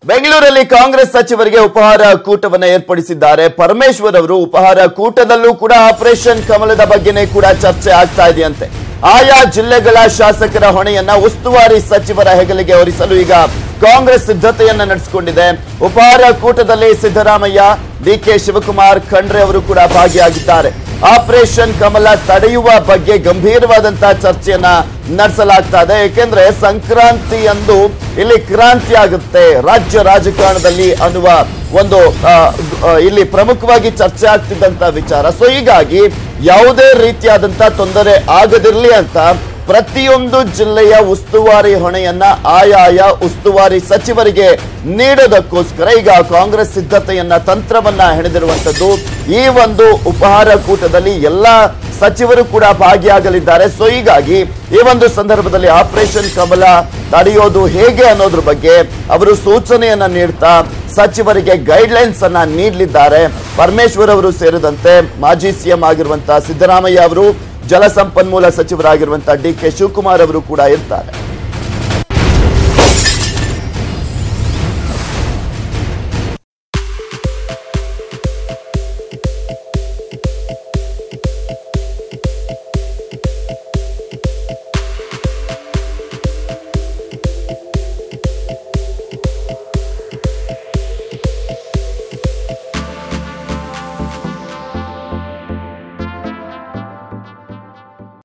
ಬೆಂಗಳೂರಲ್ಲಿ ಕಾಂಗ್ರೆಸ್ ಸಚಿವರಿಗೆ ಉಪಹಾರ ಕೂಟವನ್ನು ಏರ್ಪಡಿಸಿದ್ದಾರೆ. ಪರಮೇಶ್ವರ್ ಅವರು ಉಪಹಾರ ಕೂಟದಲ್ಲೂ ಕೂಡ ಆಪರೇಷನ್ ಕಮಲದ ಬಗ್ಗೆನೇ ಕೂಡ ಚರ್ಚೆ ಆಗ್ತಾ ಇದೆಯಂತೆ. ಆಯಾ ಜಿಲ್ಲೆಗಳ ಶಾಸಕರ ಹೊಣೆಯನ್ನ ಉಸ್ತುವಾರಿ ಸಚಿವರ ಹೆಗಲಿಗೆ ಹೊರಿಸಲು ಈಗ ಕಾಂಗ್ರೆಸ್ ಸಿದ್ಧತೆಯನ್ನ ನಡೆಸಿಕೊಂಡಿದೆ. ಉಪಹಾರ ಕೂಟದಲ್ಲಿ ಸಿದ್ದರಾಮಯ್ಯ, ಡಿಕೆ ಶಿವಕುಮಾರ್, ಖಂಡ್ರೆ ಅವರು ಕೂಡ ಭಾಗಿಯಾಗಿದ್ದಾರೆ. ಆಪರೇಷನ್ ಕಮಲ ತಡೆಯುವ ಬಗ್ಗೆ ಗಂಭೀರವಾದಂತಹ ಚರ್ಚೆಯನ್ನ ನಡೆಸಲಾಗ್ತಾ ಇದೆ. ಏಕೆಂದ್ರೆ ಸಂಕ್ರಾಂತಿಯಂದು ಇಲ್ಲಿ ಕ್ರಾಂತಿ ಆಗುತ್ತೆ ರಾಜ್ಯ ರಾಜಕಾರಣದಲ್ಲಿ ಅನ್ನುವ ಒಂದು ಇಲ್ಲಿ ಪ್ರಮುಖವಾಗಿ ಚರ್ಚೆ ಆಗ್ತಿದ್ದಂತ ವಿಚಾರ. ಸೊ ಹೀಗಾಗಿ ಯಾವುದೇ ರೀತಿಯಾದಂತಹ ತೊಂದರೆ ಆಗದಿರಲಿ ಅಂತ ಪ್ರತಿಯೊಂದು ಜಿಲ್ಲೆಯ ಉಸ್ತುವಾರಿ ಹೊಣೆಯನ್ನ ಆಯಾಯ ಉಸ್ತುವಾರಿ ಸಚಿವರಿಗೆ ನೀಡೋದಕ್ಕೋಸ್ಕರ ಈಗ ಕಾಂಗ್ರೆಸ್ ಸಿದ್ಧತೆಯನ್ನ ತಂತ್ರವನ್ನ ಹೆಣೆದಿರುವಂತದ್ದು. ಈ ಒಂದು ಉಪಹಾರ ಕೂಟದಲ್ಲಿ ಎಲ್ಲಾ ಸಚಿವರು ಕೂಡ ಭಾಗಿಯಾಗಲಿದ್ದಾರೆ. ಸೊ ಹೀಗಾಗಿ ಈ ಒಂದು ಸಂದರ್ಭದಲ್ಲಿ ಆಪರೇಷನ್ ಕಮಲ ತಡೆಯೋದು ಹೇಗೆ ಅನ್ನೋದ್ರ ಬಗ್ಗೆ ಅವರು ಸೂಚನೆಯನ್ನ ನೀಡ್ತಾ ಸಚಿವರಿಗೆ ಗೈಡ್ಲೈನ್ಸ್ ಅನ್ನ ನೀಡಲಿದ್ದಾರೆ. ಪರಮೇಶ್ವರ್ ಅವರು ಸೇರಿದಂತೆ ಮಾಜಿ ಸಿಎಂ ಆಗಿರುವಂತಹ ಸಿದ್ದರಾಮಯ್ಯ ಅವರು, ಜಲಸಂಪನ್ಮೂಲ ಸಚಿವರಾಗಿರುವಂತಹ ಡಿಕೆ ಶಿವಕುಮಾರ್ ಅವರು ಕೂಡ ಇರ್ತಾರೆ.